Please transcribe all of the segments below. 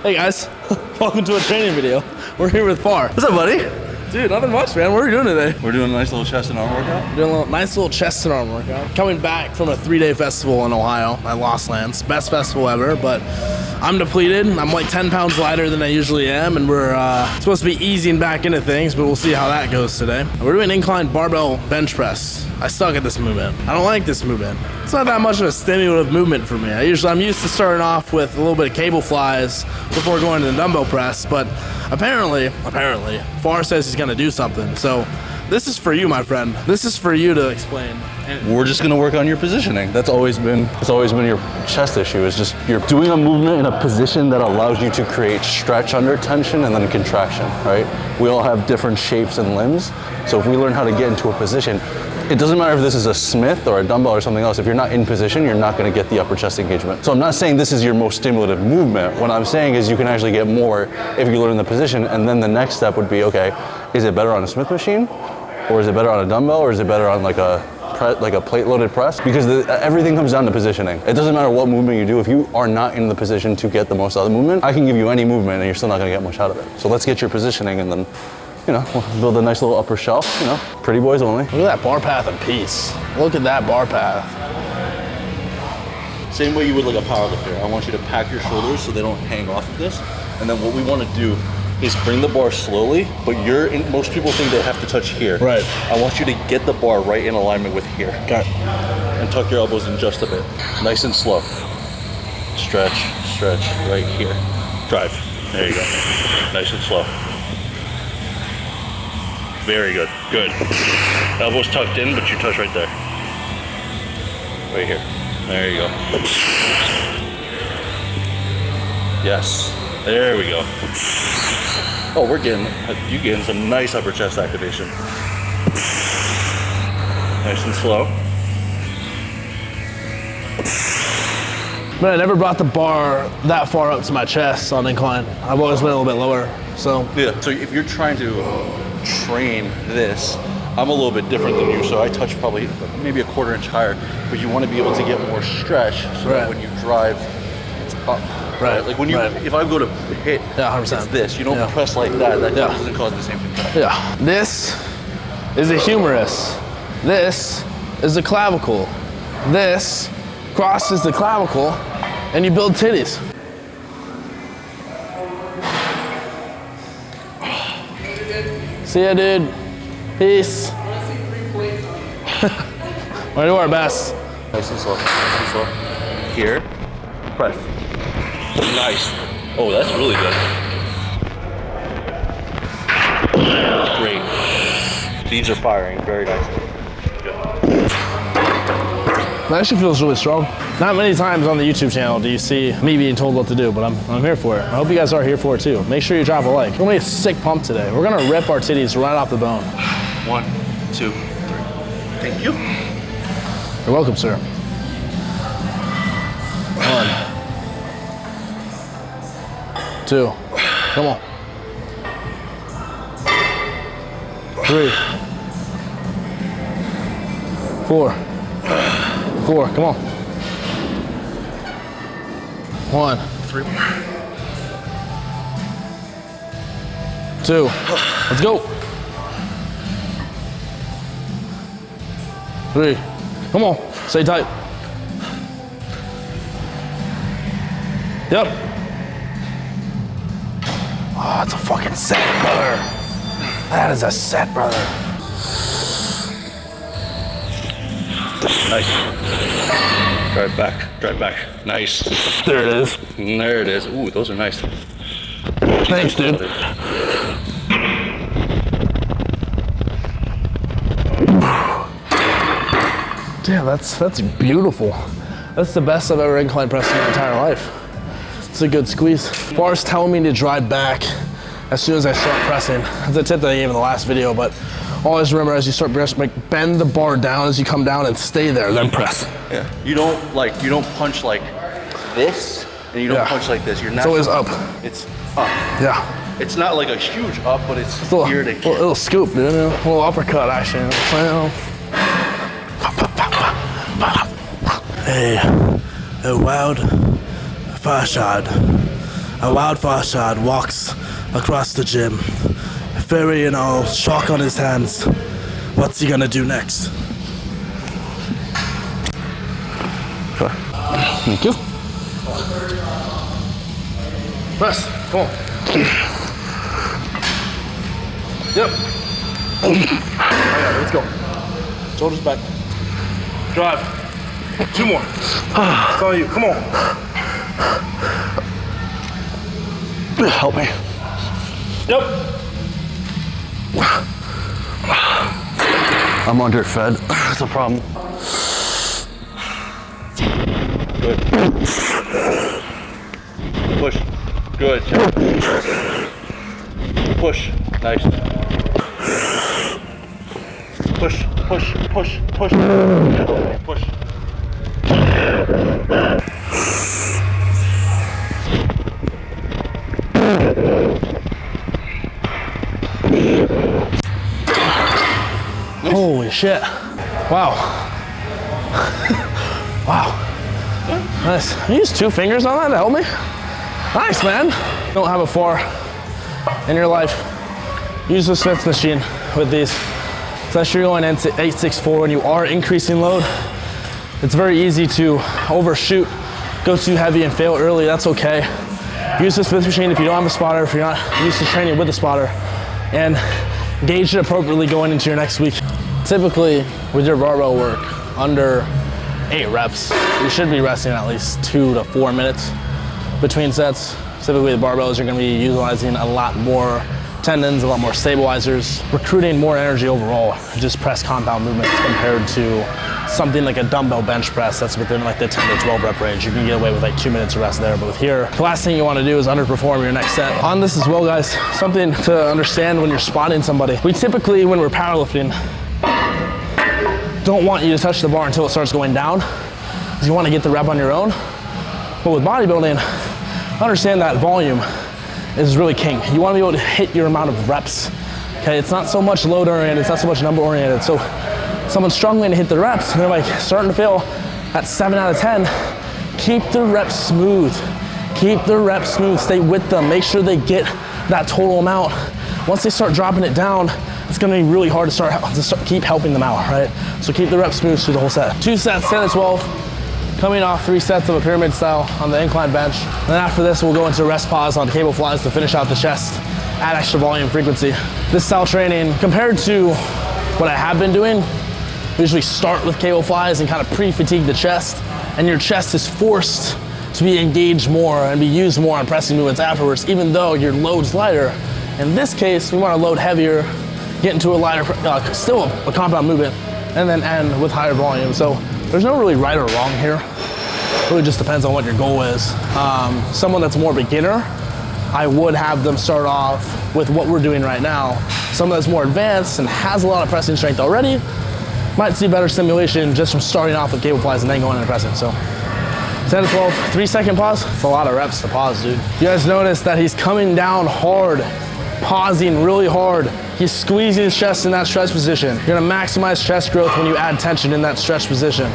Hey guys, welcome to a training video. We're here with Far. What's up, buddy? Dude, nothing much, man. What are we doing today? We're doing a nice little chest and arm workout. Doing a nice little chest and arm workout. Coming back from a 3-day festival in Ohio at Lost Lands. Best festival ever, but I'm depleted. I'm like 10 pounds lighter than I usually am, and we're supposed to be easing back into things, but we'll see how that goes today. We're doing incline barbell bench press. I suck at this movement. I don't like this movement. It's not that much of a stimulative movement for me. I'm used to starting off with a little bit of cable flies before going to the dumbbell press, but apparently, Far says he's gonna do something. So this is for you, my friend. This is for you to explain. We're just gonna work on your positioning. It's always been your chest issue. It's just you're doing a movement in a position that allows you to create stretch under tension and then contraction, right? We all have different shapes and limbs. So if we learn how to get into a position, it doesn't matter if this is a Smith or a dumbbell or something else. If you're not in position, you're not gonna get the upper chest engagement. So I'm not saying this is your most stimulative movement. What I'm saying is you can actually get more if you learn the position, and then the next step would be, okay, is it better on a Smith machine? Or is it better on a dumbbell? Or is it better on like a plate-loaded press? Because everything comes down to positioning. It doesn't matter what movement you do. If you are not in the position to get the most out of the movement, I can give you any movement and you're still not gonna get much out of it. So let's get your positioning and then, we'll build a nice little upper shelf, pretty boys only. Look at that bar path in peace. Look at that bar path. Same way you would like a power lifter. I want you to pack your shoulders so they don't hang off of this. And then what we want to do is bring the bar slowly, but most people think they have to touch here. Right. I want you to get the bar right in alignment with here. Okay. And tuck your elbows in just a bit. Nice and slow. Stretch, right here. Drive. There you go. Nice and slow. Very good. Good. Elbows tucked in, but you touch right there. Right here. There you go. Yes. There we go. Oh, you're getting some nice upper chest activation. Nice and slow. But I never brought the bar that far up to my chest on incline. I've always been a little bit lower, so. Yeah, so if you're trying to train this, I'm a little bit different than you, so I touch probably maybe a 1/4 inch higher, but you want to be able to get more stretch so that when you drive, it's up. Right. Like when if I go to hit, 100%. it's this. You don't press like that. That doesn't cause the same contraction. Yeah. This is a humerus. This is a clavicle. This crosses the clavicle, and you build titties. See ya, dude. Peace. We're gonna do our best. Nice and slow. Nice and slow. Here. Press. Nice. Oh, that's really good. Great. These are firing very nicely. Good. That actually feels really strong. Not many times on the YouTube channel do you see me being told what to do, but I'm here for it. I hope you guys are here for it too. Make sure you drop a like. We're gonna make a sick pump today. We're gonna rip our titties right off the bone. 1, 2, 3. Thank you. You're welcome, sir. 1, 2, come on. 3, 4, 4, come on. 1, 3 more. 2, let's go. 3, come on, stay tight. Yep. Oh, that's a fucking set, brother. That is a set, brother. Nice. Drive back. Nice. There it is. There it is. Ooh, those are nice. Thanks, dude. Damn, that's beautiful. That's the best I've ever incline pressed in my entire life. It's a good squeeze. Far's telling me to drive back as soon as I start pressing. That's a tip that I gave in the last video, but always remember as you start pressing, bend the bar down as you come down and stay there, then press. Yeah. You don't punch like this, and you don't punch like this. It's always up. It's up. Yeah. It's not like a huge up, but it's here to here. Little scoop, dude. A little uppercut action. Hey, a wild far shot. a wild Farshad walks across the gym, very, chalk on his hands. What's he gonna do next? Okay. Thank you. Press, come on. Yep. Alright, let's go. Shoulders back. Drive. 2 more. It's on you, come on. Help me. Yep. I'm underfed. That's a problem. Good. Push. Good. Push. Nice. Push, push, push, push. Push. Holy shit. Wow. Wow. Nice. You use 2 fingers on that to help me? Nice, man. Don't have a 4 in your life. Use the Smith machine with these. Especially you're going into 864 when you are increasing load. It's very easy to overshoot, go too heavy and fail early. That's okay. Use the Smith machine if you don't have a spotter, if you're not used to training with a spotter, and gauge it appropriately going into your next week. Typically, with your barbell work, under 8 reps, you should be resting at least 2 to 4 minutes between sets. Typically, the barbells, you're gonna be utilizing a lot more tendons, a lot more stabilizers, recruiting more energy overall, just press compound movements compared to something like a dumbbell bench press that's within like the 10 to 12 rep range. You can get away with like 2 minutes of rest there, but with here, the last thing you wanna do is underperform your next set. On this as well, guys, something to understand when you're spotting somebody. We typically, when we're powerlifting, don't want you to touch the bar until it starts going down, because you wanna get the rep on your own. But with bodybuilding, understand that volume is really king. You wanna be able to hit your amount of reps, okay? It's not so much load oriented, it's not so much number oriented. So someone's struggling to hit the reps, and they're like starting to fail at 7 out of 10, keep the reps smooth. Keep the reps smooth, stay with them, make sure they get that total amount. Once they start dropping it down, it's gonna be really hard to keep helping them out, right? So keep the reps smooth through the whole set. 2 sets, 10 to 12, coming off 3 sets of a pyramid style on the incline bench. And then after this, we'll go into rest pause on cable flies to finish out the chest, add extra volume frequency. This style training, compared to what I have been doing, we usually start with cable flies and kind of pre-fatigue the chest, and your chest is forced to be engaged more and be used more on pressing movements afterwards, even though your load's lighter. In this case, we want to load heavier, get into a lighter, still a compound movement, and then end with higher volume. So there's no really right or wrong here. It really just depends on what your goal is. Someone that's more beginner, I would have them start off with what we're doing right now. Someone that's more advanced and has a lot of pressing strength already might see better stimulation just from starting off with cable flies and then going into pressing. So 10 to 12, 3-second pause. It's a lot of reps to pause, dude. You guys notice that he's coming down hard, pausing really hard. He's squeezing his chest in that stretch position. You're gonna maximize chest growth when you add tension in that stretch position.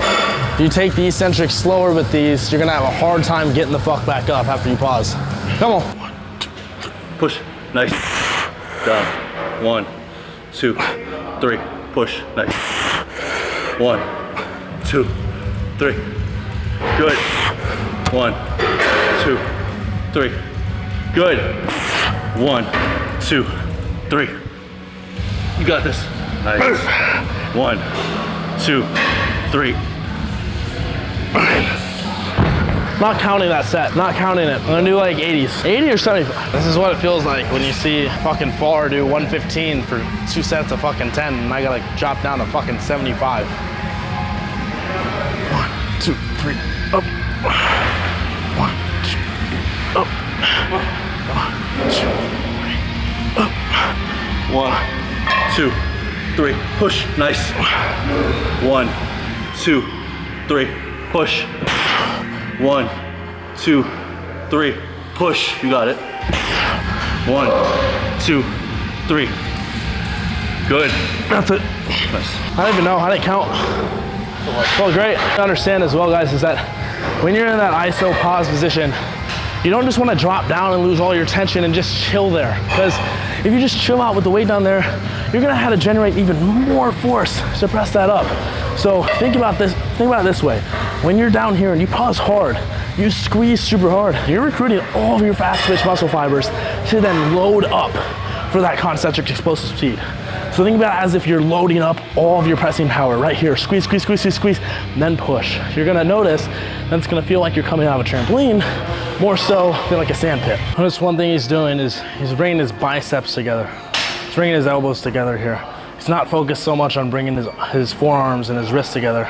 If you take the eccentric slower with these, you're gonna have a hard time getting the fuck back up after you pause. Come on. 1, 2, 3. Push. Nice. Down. 1, 2, 3. Push. Nice. 1, 2, 3. Good. 1, 2, 3. Good. 1, 2, 3. You got this. Nice. 1, 2, 3. Not counting that set, not counting it. I'm gonna do like 80s. 80 or 75. This is what it feels like when you see fucking Far do 115 for 2 sets of fucking 10, and I gotta drop down to fucking 75. 1, 2, 3, up. 1, 2, up. 1, 2, 3, up. 1, 2, 3. Push. Nice. 1, 2, 3. Push. 1, 2, 3. Push. You got it. 1, 2, 3. Good. That's it. Nice. I don't even know how to count. Well, great. To understand as well, guys, is that when you're in that ISO pause position, You don't just want to drop down and lose all your tension and just chill there, because if you just chill out with the weight down there, you're gonna have to generate even more force to press that up. So think about it this way. When you're down here and you pause hard, you squeeze super hard, you're recruiting all of your fast twitch muscle fibers to then load up for that concentric explosive speed. So think about it as if you're loading up all of your pressing power right here. Squeeze, squeeze, squeeze, squeeze, squeeze, and then push. You're gonna notice that it's gonna feel like you're coming out of a trampoline, more so feel like a sand pit. Notice one thing he's doing is he's bringing his biceps together. He's bringing his elbows together here. He's not focused so much on bringing his forearms and his wrists together.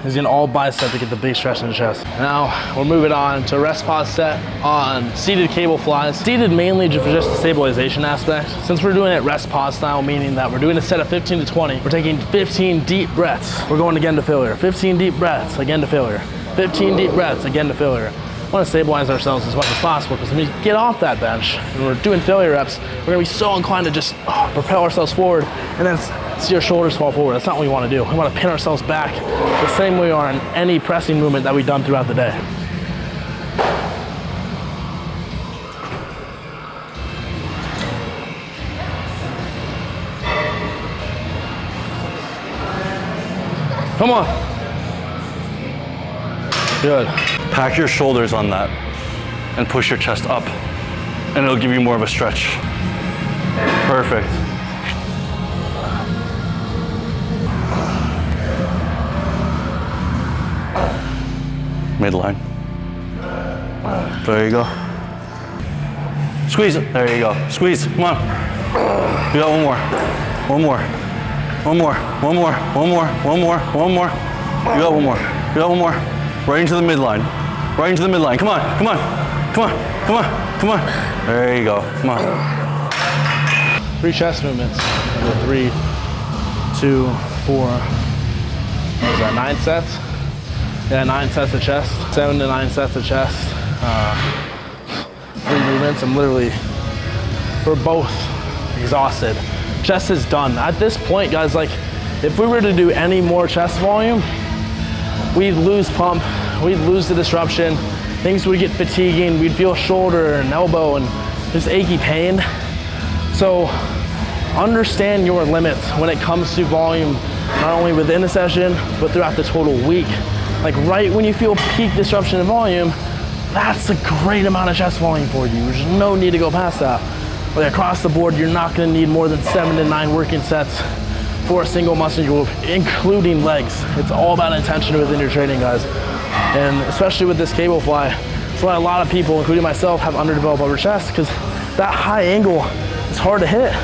He's in all bicep to get the big stretch in the chest. Now we're moving on to rest pause set on seated cable flies. Seated mainly for just the stabilization aspect. Since we're doing it rest pause style, meaning that we're doing a set of 15 to 20, we're taking 15 deep breaths. We're going again to failure. 15 deep breaths, again to failure. 15 deep breaths, again to failure. We want to stabilize ourselves as much as possible, because when we get off that bench and we're doing failure reps, we're gonna be so inclined to just propel ourselves forward and then see our shoulders fall forward. That's not what we want to do. We want to pin ourselves back the same way we are in any pressing movement that we've done throughout the day. Come on. Good. Pack your shoulders on that and push your chest up, and it'll give you more of a stretch. Perfect. Midline. There you go. Squeeze it. There you go. Squeeze. Come on. You got one more. One more. One more. One more. One more. One more. One more. You got one more. You got one more. Right into the midline. Right into the midline. Come on. Come on. Come on. Come on. Come on. There you go. Come on. 3 chest movements. 3, 2, 4. What was that? 9 sets? Yeah, 9 sets of chest, 7 to 9 sets of chest. 3 movements. We're both exhausted. Chest is done. At this point, guys, like, if we were to do any more chest volume, we'd lose pump, we'd lose the disruption, things would get fatiguing, we'd feel shoulder and elbow and just achy pain. So understand your limits when it comes to volume, not only within a session, but throughout the total week. Like right when you feel peak disruption in volume, that's a great amount of chest volume for you. There's no need to go past that. But across the board, you're not gonna need more than 7 to 9 working sets for a single muscle group, including legs. It's all about intention within your training, guys. And especially with this cable fly, that's why a lot of people, including myself, have underdeveloped upper chest, because that high angle is hard to hit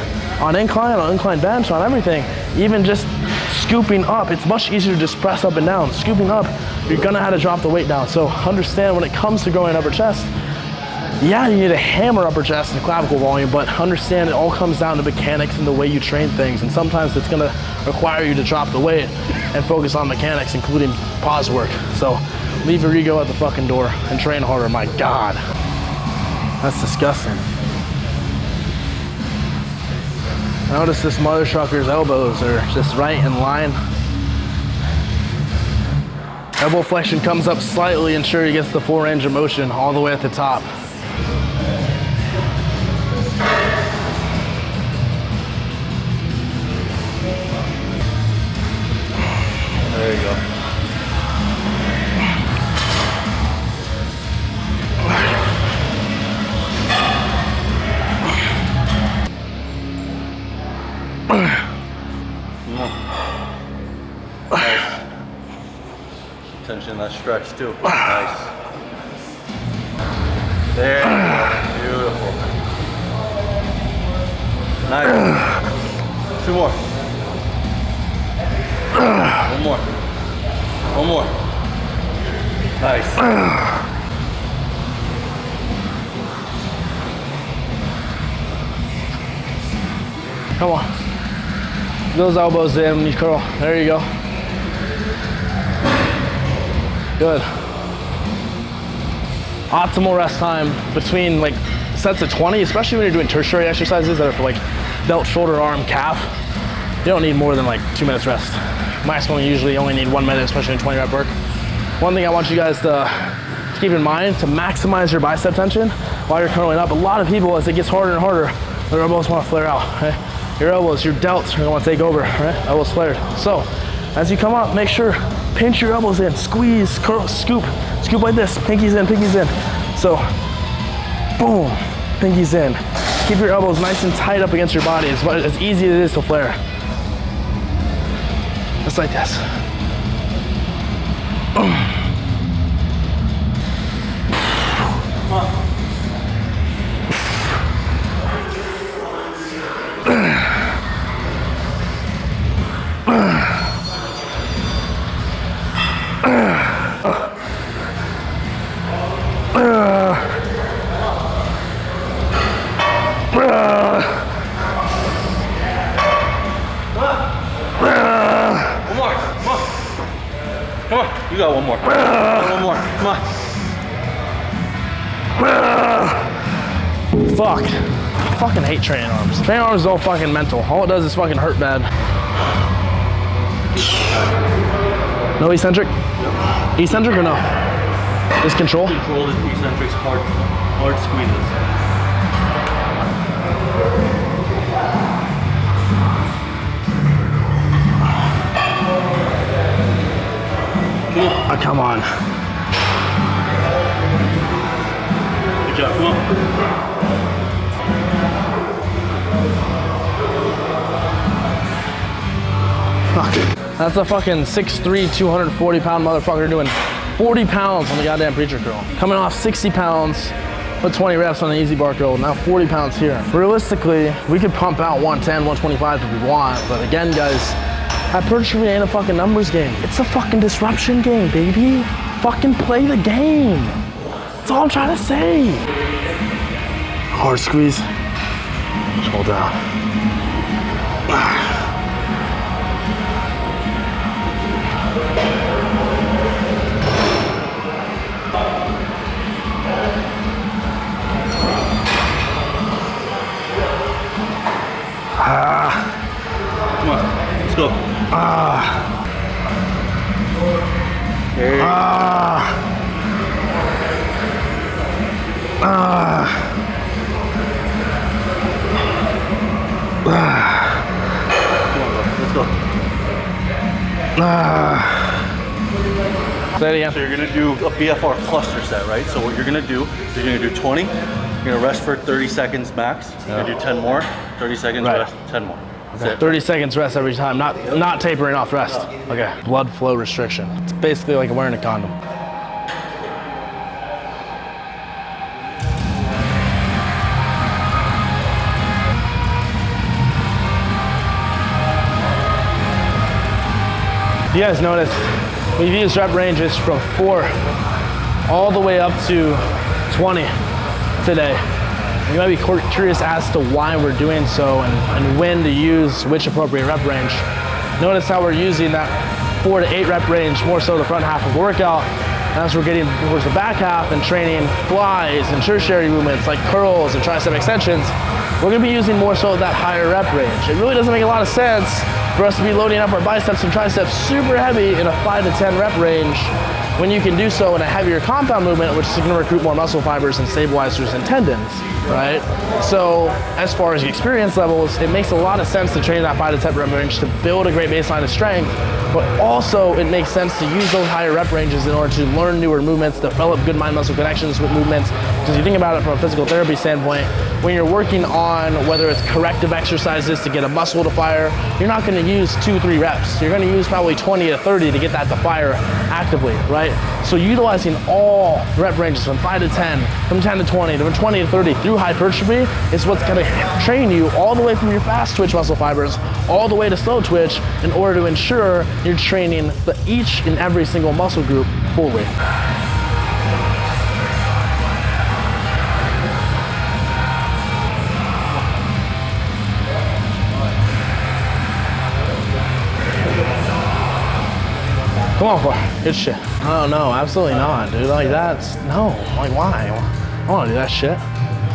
on incline bench, on everything. Even just scooping up, it's much easier to just press up and down. Scooping up, you're gonna have to drop the weight down. So understand when it comes to growing upper chest, yeah, you need to hammer upper chest and clavicle volume, but understand it all comes down to mechanics and the way you train things. And sometimes it's gonna require you to drop the weight and focus on mechanics, including pause work. So leave your ego at the fucking door and train harder. My God, that's disgusting. Notice this mother trucker's elbows are just right in line. Elbow flexion comes up slightly, ensure he gets the full range of motion all the way at the top. There you go. Nice. Tension that stretch too. Nice. There you go. Beautiful. Nice. 2 more. 1 more. 1 more. Nice. Come on. Those elbows in when you curl. There you go. Good. Optimal rest time between like sets of 20, especially when you're doing tertiary exercises that are for like delt, shoulder, arm, calf. You don't need more than like 2 minutes rest. Maximum, you usually only need 1 minute, especially in 20 rep work. One thing I want you guys to to keep in mind to maximize your bicep tension while you're curling up. A lot of people, as it gets harder and harder, their elbows want to flare out, right? Your elbows, your delts are going to want to take over, right? Elbows flared. So, as you come up, make sure, pinch your elbows in, squeeze, curl, scoop like this, pinkies in, pinkies in. So, boom, pinkies in. Keep your elbows nice and tight up against your body, as easy as it is to flare. Just like this. Boom. Come on, you got one more. One more, come on. Fuck. I fucking hate training arms. Training arms is all fucking mental. All it does is fucking hurt bad. No eccentric? Yep. Eccentric or no? Just control? Control the eccentrics, hard squeezes. Oh, come on. Good job, come on. Fuck. That's a fucking 6'3", 240 pound motherfucker doing 40 pounds on the goddamn preacher curl. Coming off 60 pounds, put 20 reps on an easy bar curl, now 40 pounds here. Realistically, we could pump out 110, 125 if we want, but again, guys, hypertrophy ain't a fucking numbers game. It's a fucking disruption game, baby. Fucking play the game. That's all I'm trying to say. Hard squeeze. Just hold down. Come on, let's go. Let's go. Say it again. So you're gonna do a BFR cluster set, right? So what you're gonna do is you're gonna do 20, you're gonna rest for 30 seconds max, you're gonna do 10 more, 30 seconds Right. rest, 10 more. That's it. 30 seconds rest every time, not tapering off rest. Okay, blood flow restriction. It's basically like wearing a condom. You guys noticed we've used rep ranges from 4 all the way up to 20 today. You might be curious as to why we're doing so and when to use which appropriate rep range. Notice how we're using that 4 to 8 rep range more so the front half of the workout. And as we're getting towards the back half and training flies and tertiary movements like curls and tricep extensions, we're gonna be using more so that higher rep range. It really doesn't make a lot of sense for us to be loading up our biceps and triceps super heavy in a 5 to 10 rep range when you can do so in a heavier compound movement, which is gonna recruit more muscle fibers and stabilizers and tendons, right? So as far as the experience levels, it makes a lot of sense to train that 5 to 10 rep range to build a great baseline of strength, but also it makes sense to use those higher rep ranges in order to learn newer movements, develop good mind-muscle connections with movements. Because you think about it from a physical therapy standpoint, when you're working on whether it's corrective exercises to get a muscle to fire, you're not gonna use 2-3 reps. You're gonna use probably 20 to 30 to get that to fire actively, right? So utilizing all rep ranges from 5 to 10, from 10 to 20, from 20 to 30 through hypertrophy is what's gonna train you all the way from your fast twitch muscle fibers all the way to slow twitch in order to ensure you're training each and every single muscle group fully. Come on, for good shit. Oh no, absolutely not, dude. Like that's no. Like why? I want to do that shit.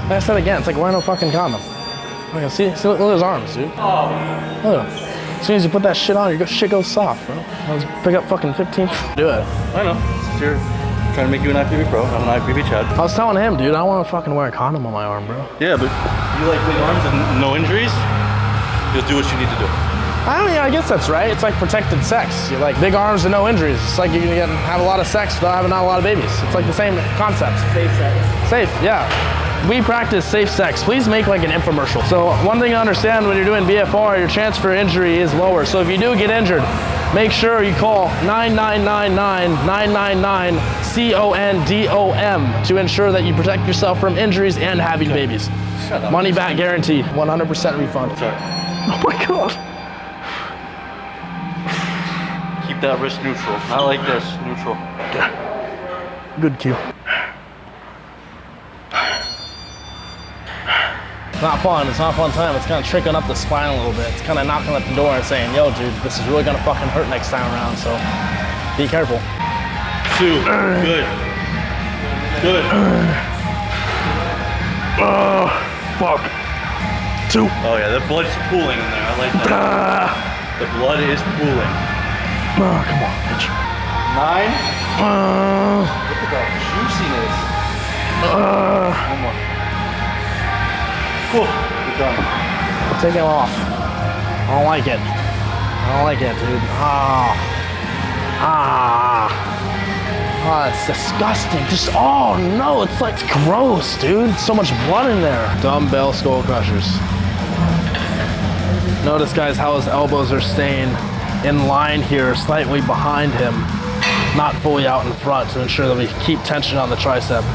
Like I said again, it's like wearing a fucking condom. Like, see, look at his arms, dude. Look at him. As soon as you put that shit on, your shit goes soft, bro. Let's pick up fucking 15. Do it. I know. It's your Trying to make you an IFBB pro, not an IFBB Chad. I was telling him, dude, I want to fucking wear a condom on my arm, bro. Yeah, but you like big arms and no injuries? You'll do what you need to do. I mean, I guess that's right. It's like protected sex. You like big arms and no injuries. It's like you're gonna have a lot of sex without having not a lot of babies. It's like the same concept. Safe sex. Safe, yeah. We practice safe sex. Please make like an infomercial. So one thing to understand when you're doing BFR, your chance for injury is lower. So if you do get injured, make sure you call 9999-999-CONDOM to ensure that you protect yourself from injuries and having babies. Shut up. Money back guaranteed, 100% refund. Sorry. Oh my God. Keep that wrist neutral. Not like this, neutral. Good cue. It's not fun, it's not a fun time. It's kind of tricking up the spine a little bit. It's kind of knocking at the door and saying, yo, dude, this is really gonna fucking hurt next time around, so be careful. 2, good. Good. Fuck. 2. Oh yeah, the blood's pooling in there, I like that. The blood is pooling. Oh, come on, bitch. 9. Look at that juiciness. One more. Cool, we're done. Take it off. I don't like it. I don't like it, dude. Oh, it's disgusting. Just, oh no, it's like gross, dude. So much blood in there. Dumbbell skull crushers. Notice, guys, how his elbows are staying in line here, slightly behind him, not fully out in front, to ensure that we keep tension on the tricep.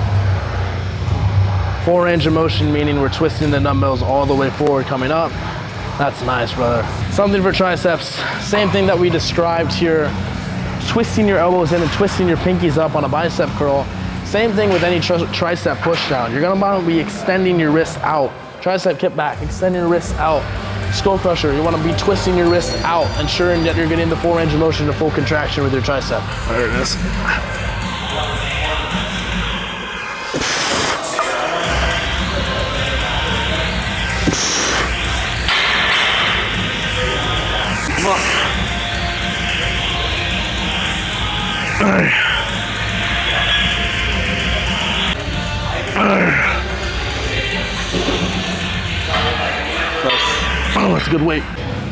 Full range of motion, meaning we're twisting the dumbbells all the way forward coming up. That's nice, brother. Something for triceps, same thing that we described here. Twisting your elbows in and twisting your pinkies up on a bicep curl. Same thing with any tricep push down. You're gonna want to be extending your wrists out. Tricep kick back, extending your wrists out. Skull crusher, you wanna be twisting your wrists out, ensuring that you're getting the full range of motion to full contraction with your tricep. There it is. Oh, that's a good weight.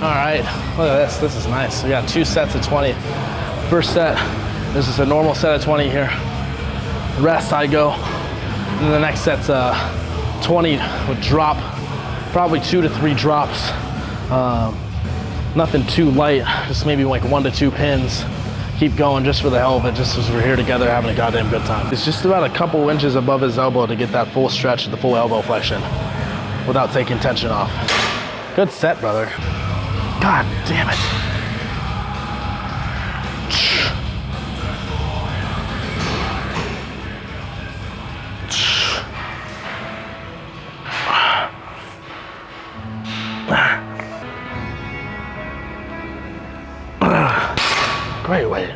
All right, look at this. This is nice. We got 2 sets of 20. First set, this is a normal set of 20 here. Rest, I go. And then the next set's 20 with drop, probably 2 to 3 drops. Nothing too light, just maybe like 1 to 2 pins. Keep going just for the hell of it, just as we're here together having a goddamn good time. It's just about a couple inches above his elbow to get that full stretch, the full elbow flexion without taking tension off. Good set, brother. God damn it. Great weight.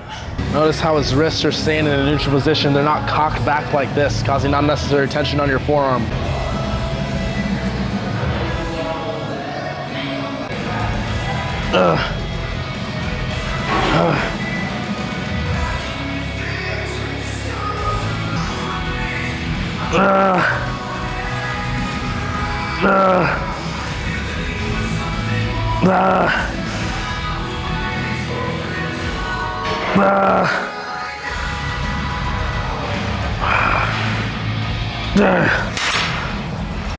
Notice how his wrists are staying in a neutral position. They're not cocked back like this, causing unnecessary tension on your forearm.